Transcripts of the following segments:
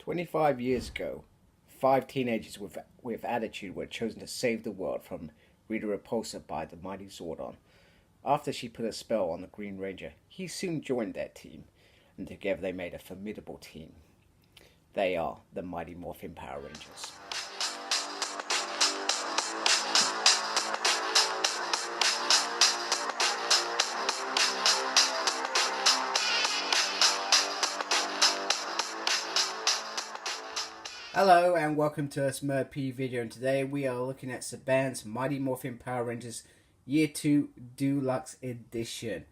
25 years ago, 5 teenagers with attitude were chosen to save the world from Rita Repulsa by the mighty Zordon. After she put a spell on the Green Ranger, he soon joined their team, and together they made a formidable team. They are the mighty Morphin Power Rangers. Hello and welcome to a Smurd P video, and today we are looking at Saban's Mighty Morphin Power Rangers Year 2 Deluxe Edition.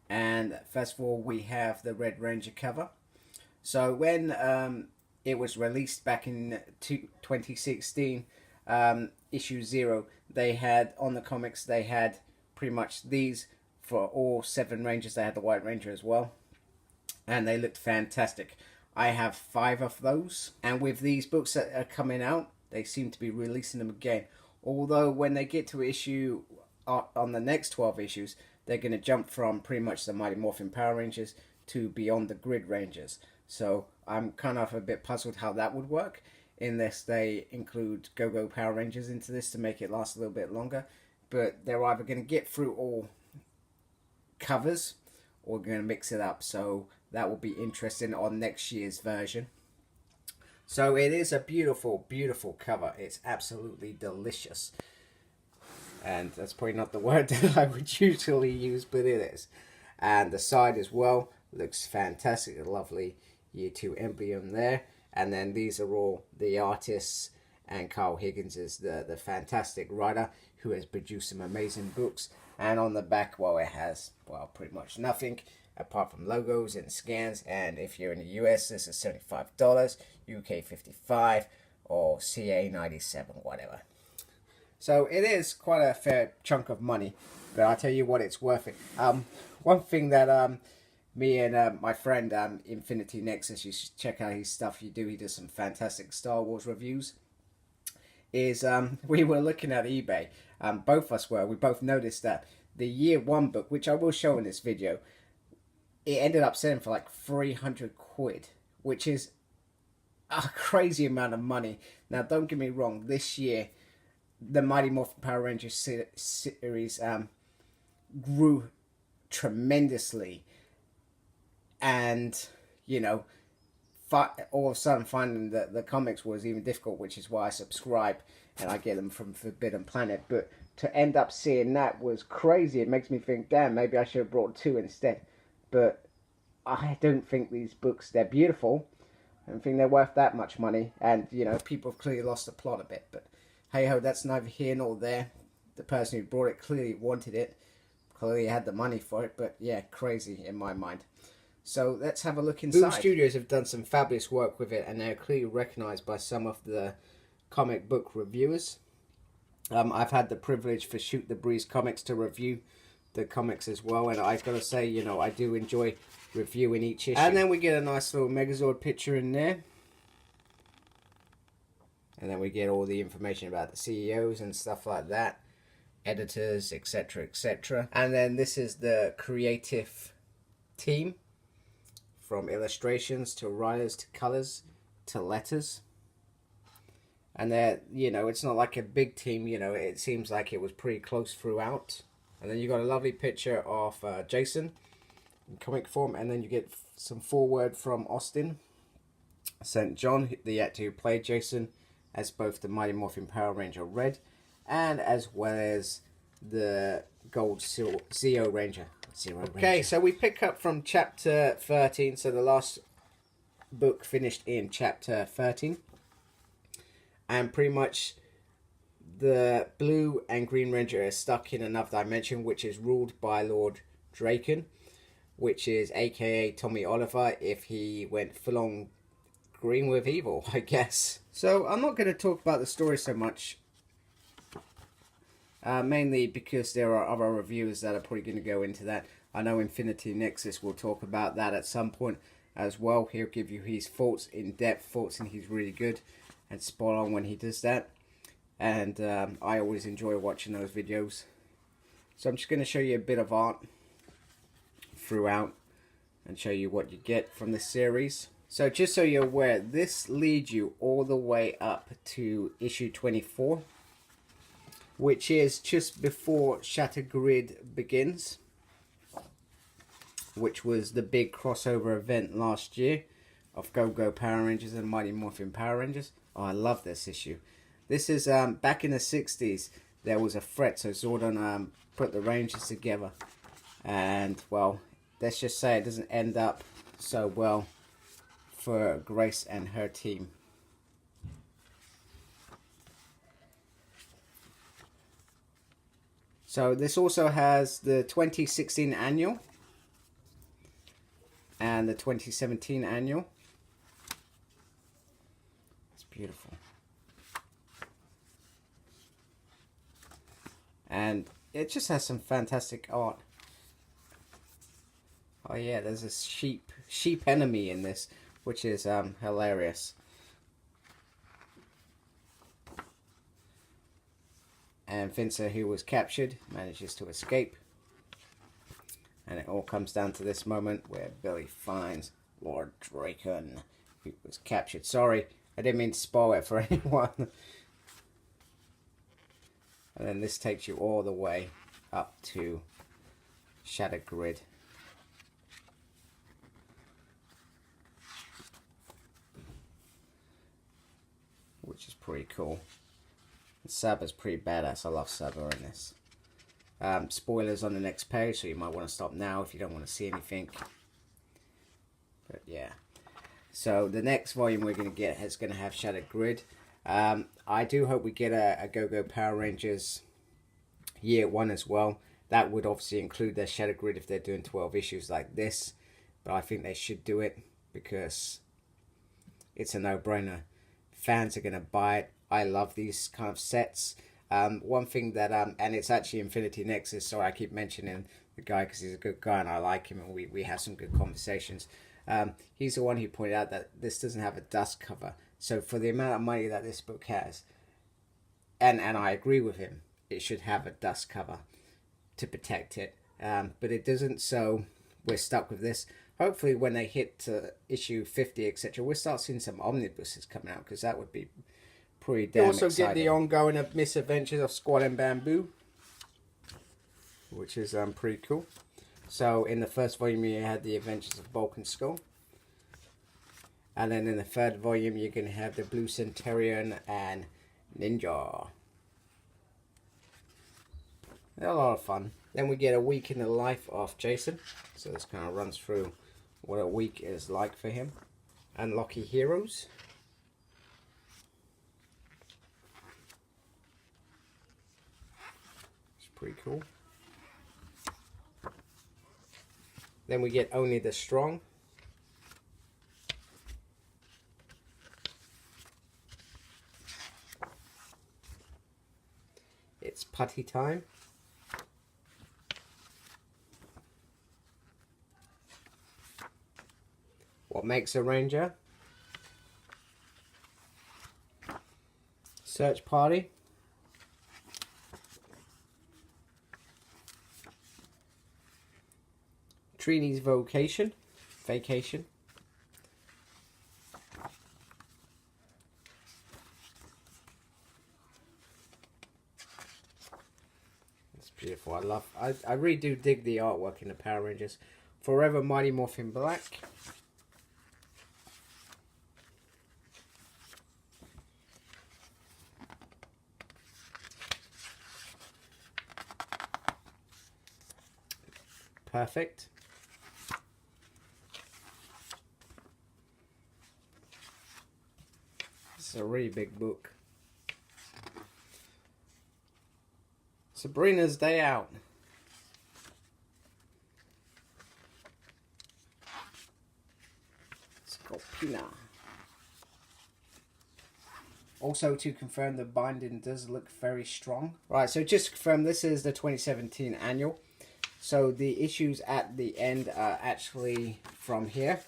And first of all, we have the Red Ranger cover. So when it was released back in 2016, issue 0, they had, on the comics, they had pretty much these for all 7 Rangers. They had the White Ranger as well, and they looked fantastic. I have 5 of those, and with these books that are coming out, they seem to be releasing them again. Although when they get to issue on the next 12 issues, they're going to jump from pretty much the Mighty Morphin Power Rangers to Beyond the Grid Rangers. So I'm kind of a bit puzzled how that would work, unless they include Go-Go Power Rangers into this to make it last a little bit longer. But they're either going to get through all covers or going to mix it up. So that will be interesting on next year's version. So it is a beautiful, beautiful cover. It's absolutely delicious. And that's probably not the word that I would usually use, but it is. And the side as well looks fantastic. A lovely Year 2 emblem there. And then these are all the artists, and Carl Higgins is the fantastic writer who has produced some amazing books. And on the back, well, it has, well, pretty much nothing apart from logos and scans. And if you're in the US, this is $75, UK $55, or CA $97, whatever. So it is quite a fair chunk of money, but I'll tell you what, it's worth it. One thing that me and my friend Infinity Nexus, you should check out his stuff. He does some fantastic Star Wars reviews. Is we were looking at eBay. Both of us were. We both noticed that the Year 1 book, which I will show in this video, it ended up selling for like 300 quid, which is a crazy amount of money. Now, don't get me wrong, this year, the Mighty Morphin Power Rangers series grew tremendously. And, you know, all of a sudden finding the comics was even difficult, which is why I subscribe and I get them from Forbidden Planet. But to end up seeing that was crazy. It makes me think, damn, maybe I should have brought 2 instead. But I don't think these books, they're beautiful. I don't think they're worth that much money. And, you know, people have clearly lost the plot a bit. But hey-ho, that's neither here nor there. The person who brought it clearly wanted it. Clearly had the money for it. But, yeah, crazy in my mind. So let's have a look inside. Boom Studios have done some fabulous work with it, and they're clearly recognised by some of the comic book reviewers. I've had the privilege for Shoot the Breeze Comics to review the comics as well, and I've got to say, you know, I do enjoy reviewing each issue. And then we get a nice little Megazord picture in there. And then we get all the information about the CEOs and stuff like that. Editors, etc., etc. And then this is the creative team. From illustrations to writers to colors to letters. And they're, you know, it's not like a big team, you know, it seems like it was pretty close throughout. And then you got a lovely picture of Jason in comic form, and then you get some foreword from Austin St. John, the actor who played Jason, as both the Mighty Morphin Power Ranger Red, and as well as the Gold Zeo Ranger. Okay, so we pick up from chapter 13, so the last book finished in chapter 13. And pretty much the Blue and Green Ranger are stuck in another dimension, which is ruled by Lord Draken, which is aka Tommy Oliver if he went full on green with evil, I guess. So I'm not going to talk about the story so much. Mainly because there are other reviewers that are probably going to go into that. I know Infinity Nexus will talk about that at some point as well. He'll give you his thoughts, in-depth thoughts, and he's really good and spot on when he does that. And I always enjoy watching those videos. So I'm just going to show you a bit of art throughout and show you what you get from this series. So just so you're aware, this leads you all the way up to issue 24, which is just before Shatter Grid begins, which was the big crossover event last year of Go-Go Power Rangers and Mighty Morphin Power Rangers. Oh, I love this issue. This is back in the 60s. There was a threat, so Zordon put the Rangers together, and well, let's just say it doesn't end up so well for Grace and her team. So this also has the 2016 annual and the 2017 annual. It's beautiful. And it just has some fantastic art. Oh yeah, there's a sheep enemy in this, which is hilarious. And Vincent, who was captured, manages to escape. And it all comes down to this moment where Billy finds Lord Dracon, who was captured. Sorry, I didn't mean to spoil it for anyone. And then this takes you all the way up to Shatter Grid. Which is pretty cool. Saba's pretty badass. I love Saba in this. Spoilers on the next page, so you might want to stop now if you don't want to see anything. But yeah. So the next volume we're going to get is going to have Shatter Grid. I do hope we get a Go-Go Power Rangers Year 1 as well. That would obviously include their Shatter Grid if they're doing 12 issues like this. But I think they should do it because it's a no-brainer. Fans are going to buy it. I love these kind of sets. One thing that, and it's actually Infinity Nexus, so I keep mentioning the guy because he's a good guy and I like him and we have some good conversations. He's the one who pointed out that this doesn't have a dust cover. So for the amount of money that this book has, and I agree with him, it should have a dust cover to protect it. But it doesn't, so we're stuck with this. Hopefully when they hit issue 50, etc., we'll start seeing some omnibuses coming out, because that would be pretty damn exciting. You also get the ongoing misadventures of Squad and Bamboo, which is pretty cool. So in the first volume you had the adventures of Bulk and Skull. And then in the third volume you're going to have the Blue Centurion and Ninja. They're a lot of fun. Then we get a week in the life of Jason. So this kind of runs through what a week is like for him. Unlucky Heroes. It's pretty cool. Then we get Only the Strong. It's Putty Time. What Makes a Ranger. Search Party. Trini's Vacation. It's beautiful. I really do dig the artwork in the Power Rangers. Forever Mighty Morphin Black. Perfect. This is a really big book. Sabrina's Day Out. Scorpina. Also to confirm, the binding does look very strong. Right, so just to confirm, this is the 2017 annual. So the issues at the end are actually from here.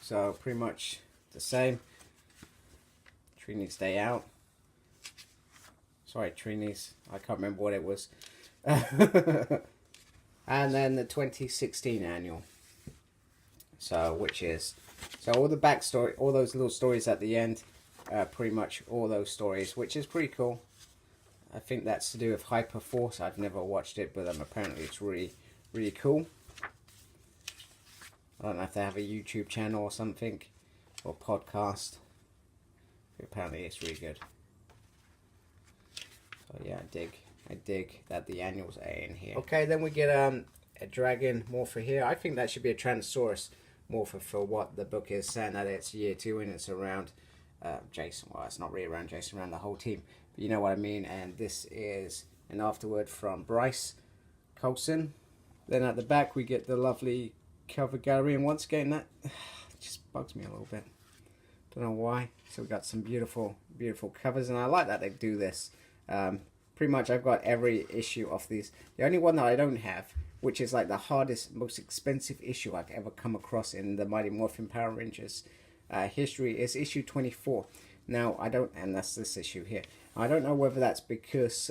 So pretty much the same. Trini's Day Out. Sorry, Trini's. I can't remember what it was. And then the 2016 annual. So all the backstory, all those little stories at the end, pretty much all those stories, which is pretty cool. I think that's to do with Hyperforce. I've never watched it, but apparently it's really, really cool. I don't know if they have a YouTube channel or something, or podcast. But apparently it's really good. So yeah, I dig that the annuals are in here. Okay, then we get a dragon Morphin here. I think that should be a Tyrannosaurus Morphin for what the book is saying, that it's year 2 and it's around Jason. Well, it's not really around Jason, around the whole team. But you know what I mean. And this is an afterword from Bryce Colson. Then at the back we get the lovely cover gallery, and once again that just bugs me a little bit. Don't know why. So we got some beautiful covers, and I like that they do this. Pretty much I've got every issue of these. The only one that I don't have, which is like the hardest, most expensive issue I've ever come across in the Mighty Morphin Power Rangers history, is issue 24. Now I don't, and that's this issue here. I don't know whether that's because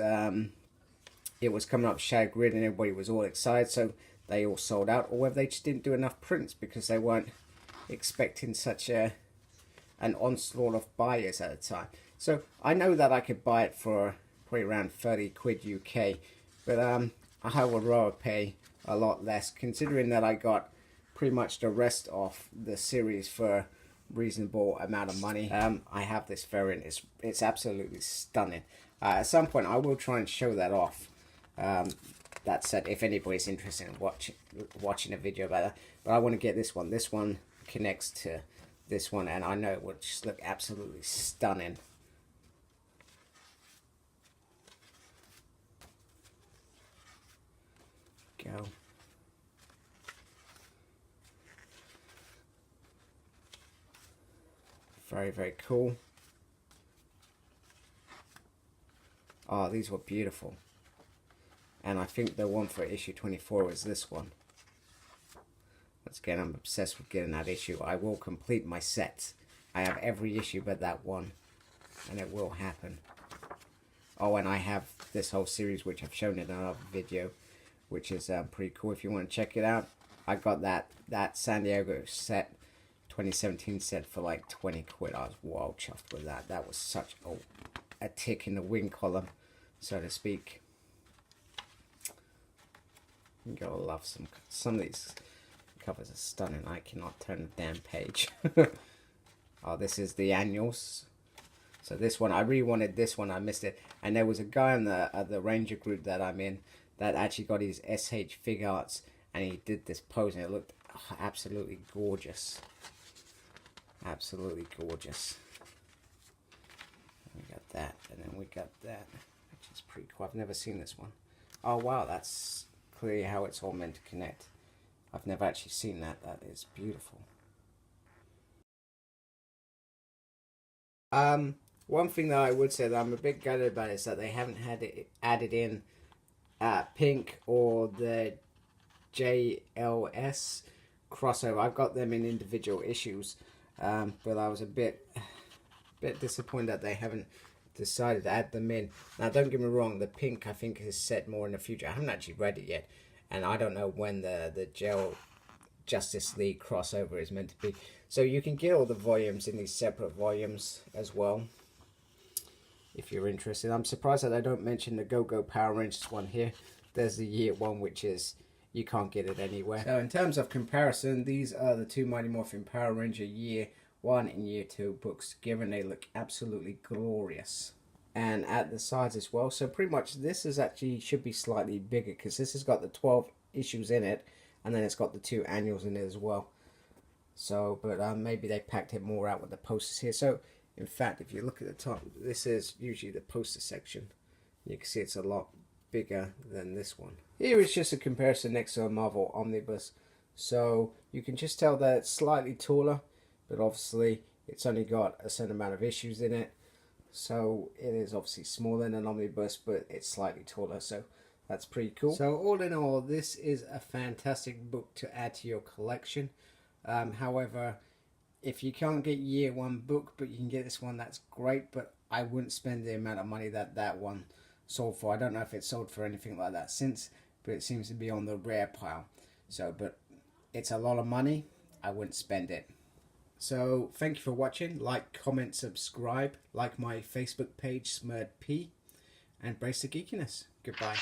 it was coming up Shag Grid and everybody was all excited, so they all sold out, or whether they just didn't do enough prints because they weren't expecting such an onslaught of buyers at the time. So I know that I could buy it for probably around 30 quid UK, but I would rather pay a lot less, considering that I got pretty much the rest of the series for reasonable amount of money. I have this variant. It's absolutely stunning. At some point I will try and show that off. That said, if anybody's interested in watching a video about that, but I want to get this one. This one connects to this one, and I know it would just look absolutely stunning. Go. Very, very cool. Oh, these were beautiful. And I think the one for issue 24 was this one. Once again, I'm obsessed with getting that issue. I will complete my set. I have every issue but that one, and it will happen. Oh, and I have this whole series, which I've shown in another video, which is pretty cool if you want to check it out. I got that San Diego set, 2017 set, for like 20 quid. I was wild chuffed with that. That was such a tick in the win column, so to speak. You gotta love some of these covers are stunning. I cannot turn the damn page. Oh, this is the annuals. So this one, I really wanted this one. I missed it. And there was a guy in the Ranger group that I'm in that actually got his SH Fig Arts, and he did this pose, and it looked absolutely gorgeous. Absolutely gorgeous. We got that, and then we got that, which is pretty cool. I've never seen this one. Oh wow, that's clearly how it's all meant to connect. I've never actually seen that. That is beautiful. One thing that I would say that I'm a bit gutted about is that they haven't had it added in Pink or the JLS crossover. I've got them in individual issues, but I was a bit disappointed that they haven't decided to add them in. Now don't get me wrong, the Pink I think is set more in the future. I haven't actually read it yet, and I don't know when the Gel Justice League crossover is meant to be. So you can get all the volumes in these separate volumes as well, if you're interested. I'm surprised that I don't mention the Go-Go Power Rangers one here. There's the year one, which is, you can't get it anywhere. So in terms of comparison, these are the two Mighty Morphin Power Ranger year 1 and year 2 books together, and they look absolutely glorious. And at the sides as well. So pretty much this is actually should be slightly bigger, because this has got the 12 issues in it, and then it's got the 2 annuals in it as well. So, but maybe they packed it more out with the posters here. So, in fact, if you look at the top, this is usually the poster section. You can see it's a lot bigger than this one. Here is just a comparison next to a Marvel Omnibus. So, you can just tell that it's slightly taller, but obviously it's only got a certain amount of issues in it. So, it is obviously smaller than an Omnibus, but it's slightly taller. So, that's pretty cool. So, all in all, this is a fantastic book to add to your collection. However, if you can't get year 1 book, but you can get this one, that's great, but I wouldn't spend the amount of money that one sold for. I don't know if it's sold for anything like that since, but it seems to be on the rare pile. So, but it's a lot of money. I wouldn't spend it. So thank you for watching. Like, comment, subscribe. Like my Facebook page, SmurredP. And brace the geekiness. Goodbye.